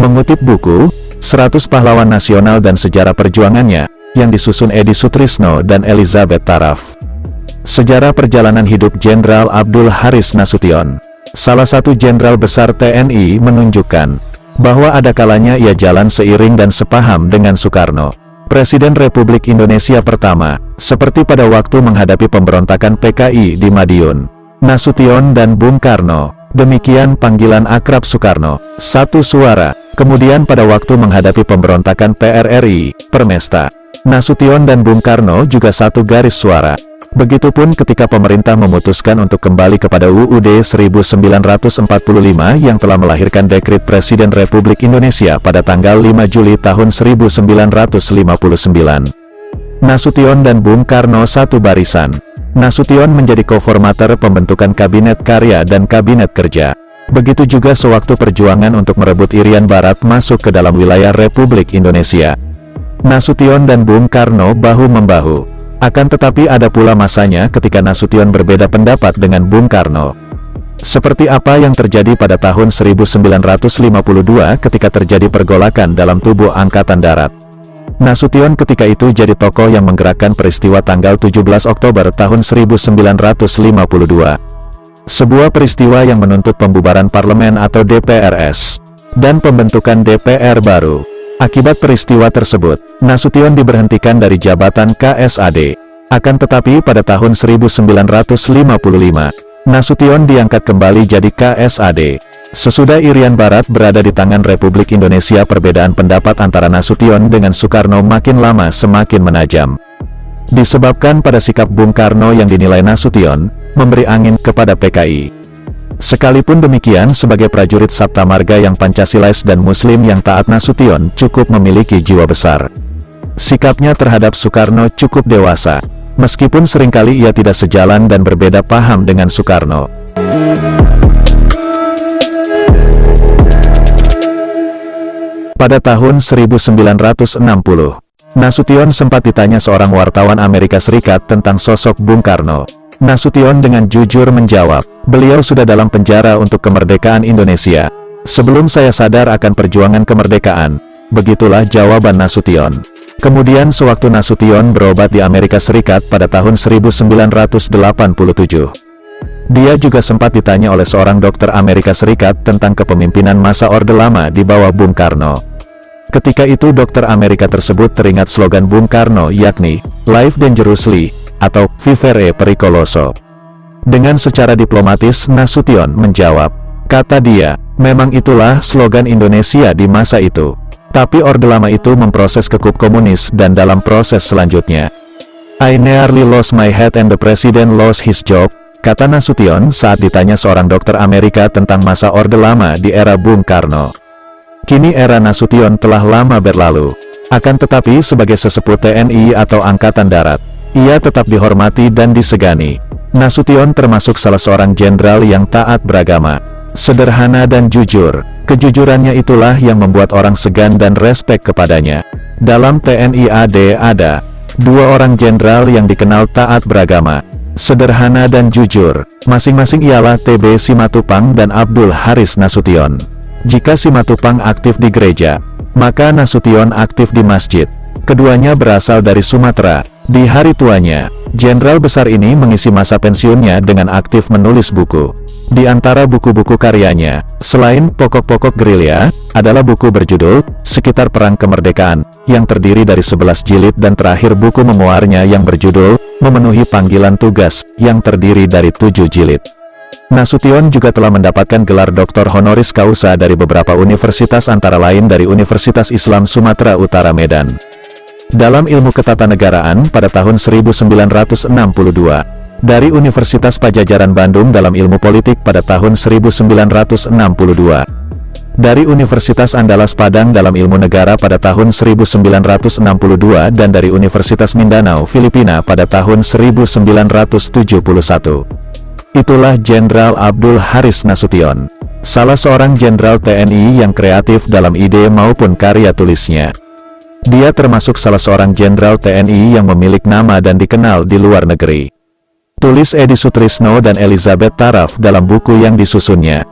Mengutip buku, 100 Pahlawan Nasional dan Sejarah Perjuangannya, yang disusun Edi Sutrisno dan Elizabeth Taraf. Sejarah perjalanan hidup Jenderal Abdul Haris Nasution, salah satu jenderal besar TNI, menunjukkan bahwa ada kalanya ia jalan seiring dan sepaham dengan Soekarno, Presiden Republik Indonesia pertama, seperti pada waktu menghadapi pemberontakan PKI di Madiun. Nasution dan Bung Karno, demikian panggilan akrab Soekarno, satu suara. Kemudian pada waktu menghadapi pemberontakan PRRI, Permesta, Nasution dan Bung Karno juga satu garis suara. Begitupun ketika pemerintah memutuskan untuk kembali kepada UUD 1945 yang telah melahirkan Dekrit Presiden Republik Indonesia pada tanggal 5 Juli tahun 1959. Nasution dan Bung Karno satu barisan. Nasution menjadi koformator pembentukan Kabinet Karya dan Kabinet Kerja. Begitu juga sewaktu perjuangan untuk merebut Irian Barat masuk ke dalam wilayah Republik Indonesia. Nasution dan Bung Karno bahu-membahu. Akan tetapi ada pula masanya ketika Nasution berbeda pendapat dengan Bung Karno. Seperti apa yang terjadi pada tahun 1952 ketika terjadi pergolakan dalam tubuh Angkatan Darat. Nasution ketika itu jadi tokoh yang menggerakkan peristiwa tanggal 17 Oktober tahun 1952. Sebuah peristiwa yang menuntut pembubaran parlemen atau DPRS, dan pembentukan DPR baru. Akibat peristiwa tersebut, Nasution diberhentikan dari jabatan KSAD. Akan tetapi pada tahun 1955, Nasution diangkat kembali jadi KSAD. Sesudah Irian Barat berada di tangan Republik Indonesia, perbedaan pendapat antara Nasution dengan Soekarno makin lama semakin menajam. Disebabkan pada sikap Bung Karno yang dinilai Nasution memberi angin kepada PKI. Sekalipun demikian, sebagai prajurit Sabta Marga yang Pancasilais dan Muslim yang taat, Nasution cukup memiliki jiwa besar. Sikapnya terhadap Soekarno cukup dewasa, meskipun seringkali ia tidak sejalan dan berbeda paham dengan Soekarno. Pada tahun 1960, Nasution sempat ditanya seorang wartawan Amerika Serikat tentang sosok Bung Karno. Nasution dengan jujur menjawab, beliau sudah dalam penjara untuk kemerdekaan Indonesia. Sebelum saya sadar akan perjuangan kemerdekaan. Begitulah jawaban Nasution. Kemudian sewaktu Nasution berobat di Amerika Serikat pada tahun 1987. Dia juga sempat ditanya oleh seorang dokter Amerika Serikat tentang kepemimpinan masa Orde Lama di bawah Bung Karno. Ketika itu dokter Amerika tersebut teringat slogan Bung Karno, yakni, Live Dangerously, atau Vivere Pericoloso. Dengan secara diplomatis Nasution menjawab, kata dia, memang itulah slogan Indonesia di masa itu. Tapi Orde Lama itu memproses kekup komunis dan dalam proses selanjutnya. I nearly lost my head and the president lost his job, kata Nasution saat ditanya seorang dokter Amerika tentang masa Orde Lama di era Bung Karno. Kini era Nasution telah lama berlalu. Akan tetapi sebagai sesepuh TNI atau Angkatan Darat, ia tetap dihormati dan disegani. Nasution termasuk salah seorang jenderal yang taat beragama, sederhana dan jujur. Kejujurannya itulah yang membuat orang segan dan respek kepadanya. Dalam TNI AD ada dua orang jenderal yang dikenal taat beragama, sederhana dan jujur. Masing-masing ialah TB Simatupang dan Abdul Haris Nasution. Jika Simatupang aktif di gereja, maka Nasution aktif di masjid. Keduanya berasal dari Sumatera. Di hari tuanya, jenderal besar ini mengisi masa pensiunnya dengan aktif menulis buku. Di antara buku-buku karyanya, selain Pokok-Pokok Gerilya, adalah buku berjudul Sekitar Perang Kemerdekaan, yang terdiri dari 11 jilid, dan terakhir buku memoarnya yang berjudul Memenuhi Panggilan Tugas, yang terdiri dari 7 jilid. Nasution juga telah mendapatkan gelar Doktor Honoris Causa dari beberapa universitas, antara lain dari Universitas Islam Sumatera Utara Medan. Dalam ilmu ketatanegaraan pada tahun 1962, dari Universitas Pajajaran Bandung dalam ilmu politik pada tahun 1962, dari Universitas Andalas Padang dalam ilmu negara pada tahun 1962, dan dari Universitas Mindanao, Filipina pada tahun 1971. Itulah Jenderal Abdul Haris Nasution, salah seorang jenderal TNI yang kreatif dalam ide maupun karya tulisnya. Dia termasuk salah seorang jenderal TNI yang memiliki nama dan dikenal di luar negeri. Tulis Edi Sutrisno dan Elizabeth Taraf dalam buku yang disusunnya.